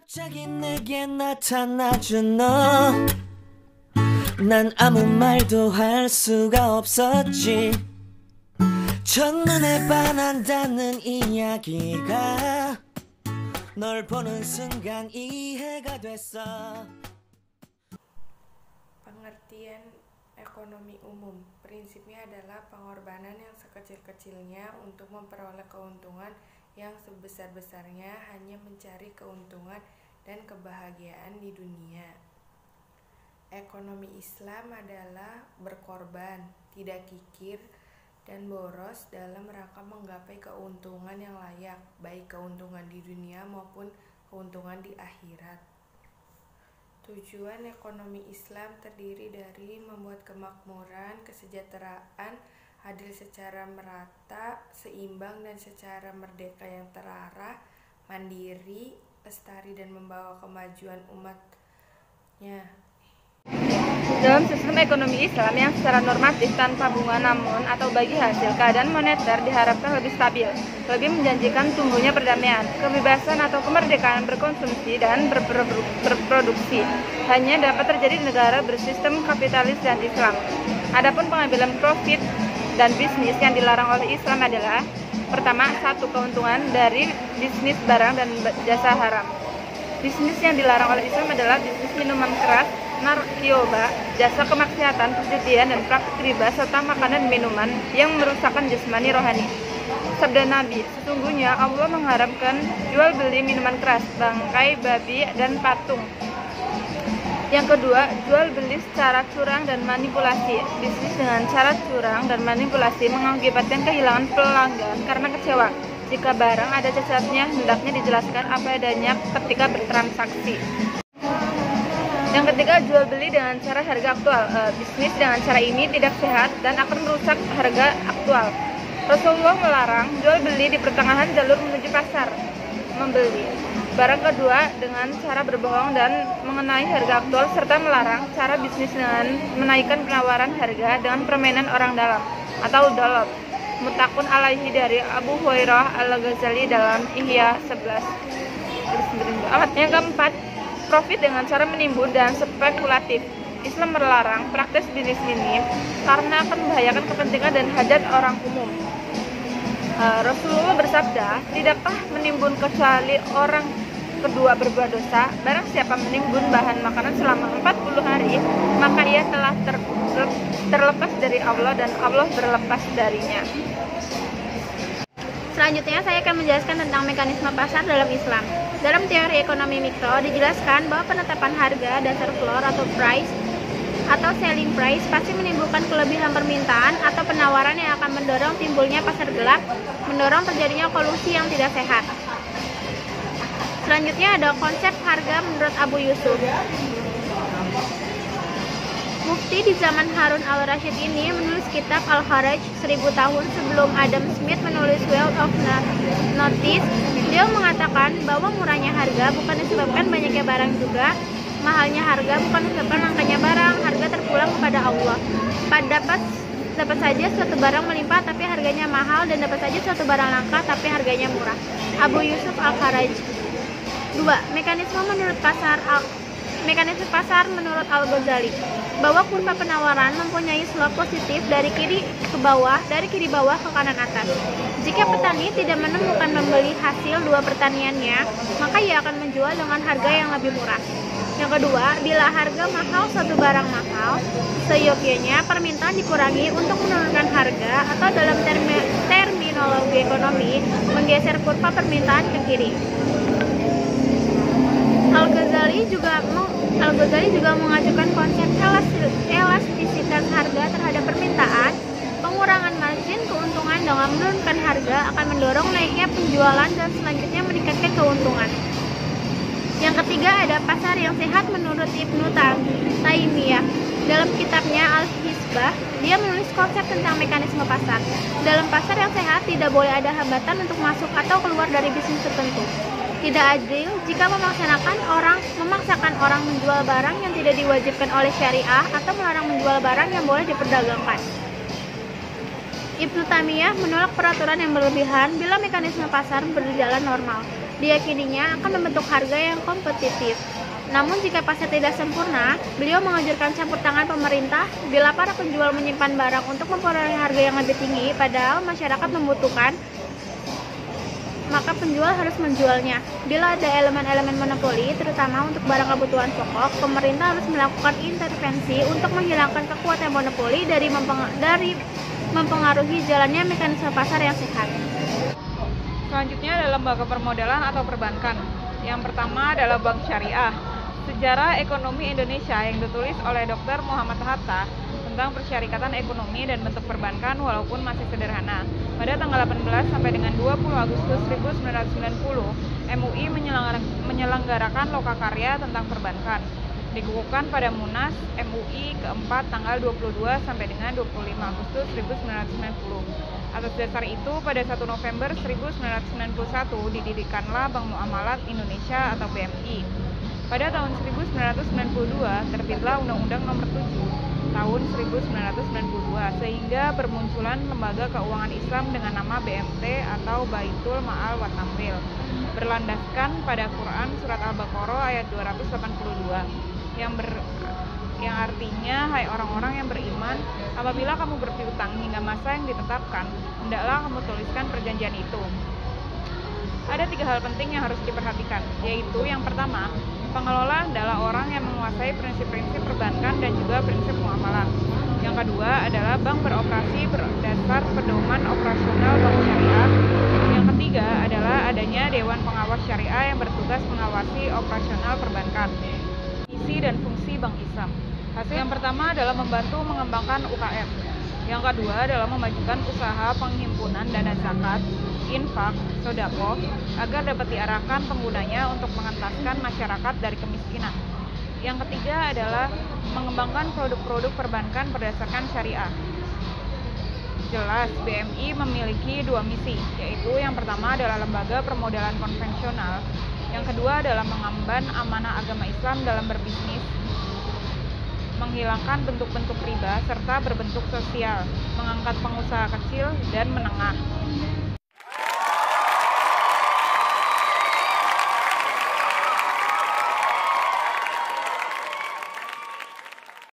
갑자기 내게 나타나준 너, 난 아무 말도 할 수가 없었지. 첫눈에 반한다는 이야기가 널 보는 순간 이해가 됐어. Pengertian ekonomi umum, prinsipnya adalah pengorbanan yang sekecil-kecilnya untuk memperoleh keuntungan yang sebesar-besarnya hanya mencari keuntungan dan kebahagiaan di dunia. Ekonomi Islam adalah berkorban, tidak kikir, dan boros dalam rangka menggapai keuntungan yang layak, baik keuntungan di dunia maupun keuntungan di akhirat. Tujuan ekonomi Islam terdiri dari membuat kemakmuran, kesejahteraan, adil secara merata, seimbang dan secara merdeka yang terarah, mandiri, lestari dan membawa kemajuan umatnya. Dalam sistem ekonomi Islam yang secara normatif tanpa bunga namun atau bagi hasil, keadaan moneter diharapkan lebih stabil, lebih menjanjikan tumbuhnya perdamaian, kebebasan atau kemerdekaan berkonsumsi dan berproduksi hanya dapat terjadi di negara bersistem kapitalis dan Islam. Adapun pengambilan profit dan bisnis yang dilarang oleh Islam adalah: pertama, satu, keuntungan dari bisnis barang dan jasa haram. Bisnis yang dilarang oleh Islam adalah bisnis minuman keras, narkoba, jasa kemaksiatan, perjudian, dan praktik riba, serta makanan minuman yang merusakkan jasmani rohani. Sabda Nabi, sesungguhnya Allah mengharamkan jual beli minuman keras, bangkai babi, dan patung. Yang kedua, jual beli secara curang dan manipulasi. Bisnis dengan cara curang dan manipulasi mengakibatkan kehilangan pelanggan karena kecewa. Jika barang ada cacatnya, hendaknya dijelaskan apa adanya ketika bertransaksi. Yang ketiga, jual beli dengan cara harga aktual. Bisnis dengan cara ini tidak sehat dan akan merusak harga aktual. Rasulullah melarang jual beli di pertengahan jalur menuju pasar membeli. Barang kedua, dengan cara berbohong dan mengenai harga aktual, serta melarang cara bisnis dengan menaikkan penawaran harga dengan permainan orang dalam atau dolop. Muttafaqun alaihi dari Abu Hurairah Al-Ghazali dalam Ihya 11. Yang keempat, profit dengan cara menimbun dan spekulatif. Islam melarang praktek bisnis ini karena akan membahayakan kepentingan dan hajat orang umum. Rasulullah bersabda, tidakkah menimbun kecuali orang kedua berbuat dosa? Barang siapa menimbun bahan makanan selama 40 hari, maka ia telah terlepas dari Allah dan Allah berlepas darinya. Selanjutnya saya akan menjelaskan tentang mekanisme pasar dalam Islam. Dalam teori ekonomi mikro dijelaskan bahwa penetapan harga dasar floor atau price atau selling price pasti menimbulkan kelebihan permintaan atau penawaran yang akan mendorong timbulnya pasar gelap, mendorong terjadinya kolusi yang tidak sehat. Selanjutnya ada konsep harga menurut Abu Yusuf. Mufti di zaman Harun al-Rashid ini menulis kitab Al-Kharaj 1000 tahun sebelum Adam Smith menulis Wealth of Notice. Dia mengatakan bahwa murahnya harga bukan disebabkan banyaknya barang juga, mahalnya harga bukan disebabkan langkanya barang, harga terpulang kepada Allah. Dapat saja suatu barang melimpah tapi harganya mahal, dan dapat saja suatu barang langka tapi harganya murah. Abu Yusuf Al-Kharaj. 2. Mekanisme pasar menurut Al-Ghazali, bahwa kurva penawaran mempunyai slope positif dari kiri bawah ke kanan atas. Jika petani tidak menemukan pembeli hasil dua pertaniannya, maka ia akan menjual dengan harga yang lebih murah. Yang kedua, bila harga mahal suatu barang mahal, seyogyanya permintaan dikurangi untuk menurunkan harga, atau dalam terminologi ekonomi, menggeser kurva permintaan ke kiri. Al-Ghazali juga mengajukan konsep elastisitas harga terhadap permintaan. Pengurangan margin keuntungan dengan menurunkan harga akan mendorong naiknya penjualan dan selanjutnya meningkatkan keuntungan. Yang ketiga, ada pasar yang sehat menurut Ibnu Taimiyah. Dalam kitabnya Al-Hisbah, dia menulis konsep tentang mekanisme pasar. Dalam pasar yang sehat tidak boleh ada hambatan untuk masuk atau keluar dari bisnis tertentu. Tidak adil jika memaksakan orang menjual barang yang tidak diwajibkan oleh syariah atau melarang menjual barang yang boleh diperdagangkan. Ibnu Taimiyah menolak peraturan yang berlebihan bila mekanisme pasar berjalan normal. diyakininya akan membentuk harga yang kompetitif. Namun jika pasar tidak sempurna, beliau menganjurkan campur tangan pemerintah bila para penjual menyimpan barang untuk memperoleh harga yang lebih tinggi padahal masyarakat membutuhkan, maka penjual harus menjualnya. Bila ada elemen-elemen monopoli, terutama untuk barang kebutuhan pokok, pemerintah harus melakukan intervensi untuk menghilangkan kekuatan monopoli dari mempengaruhi jalannya mekanisme pasar yang sehat. Selanjutnya adalah lembaga permodalan atau perbankan. Yang pertama adalah Bank Syariah. Sejarah Ekonomi Indonesia yang ditulis oleh Dr. Muhammad Hatta tentang persyarikatan ekonomi dan bentuk perbankan walaupun masih sederhana. Pada tanggal 18 sampai dengan 20 Agustus 1990, MUI menyelenggarakan lokakarya tentang perbankan. Dikukuhkan pada Munas MUI keempat tanggal 22 sampai dengan 25 Agustus 1990. Atas dasar itu, pada 1 November 1991 didirikanlah Bank Muamalat Indonesia atau BMI. Pada tahun 1992 terbitlah Undang-Undang Nomor 7 tahun 1992 sehingga bermunculan lembaga keuangan Islam dengan nama BMT atau Baitul Ma'al wa Tamwil, berlandaskan pada Quran surat Al-Baqarah ayat 282 yang artinya, hai orang-orang yang beriman, apabila kamu berpiutang hingga masa yang ditetapkan, hendaklah kamu tuliskan perjanjian itu. Ada 3 hal penting yang harus diperhatikan, yaitu yang pertama, pengelola adalah orang yang menguasai prinsip-prinsip perbankan dan juga prinsip muamalah. Yang kedua adalah bank beroperasi berdasar pedoman operasional bank syariah. Yang ketiga adalah adanya Dewan Pengawas Syariah yang bertugas mengawasi operasional perbankan. Misi dan fungsi Bank Islam. Hasil yang pertama adalah membantu mengembangkan UKM. Yang kedua adalah memajukan usaha penghimpunan dana zakat, infak, sodako, agar dapat diarahkan penggunanya untuk mengentaskan masyarakat dari kemiskinan. Yang ketiga adalah mengembangkan produk-produk perbankan berdasarkan syariah. Jelas, BMI memiliki 2 misi, yaitu yang pertama adalah lembaga permodalan konvensional, yang kedua adalah mengemban amanah agama Islam dalam berbisnis, menghilangkan bentuk-bentuk riba, serta berbentuk sosial, mengangkat pengusaha kecil dan menengah.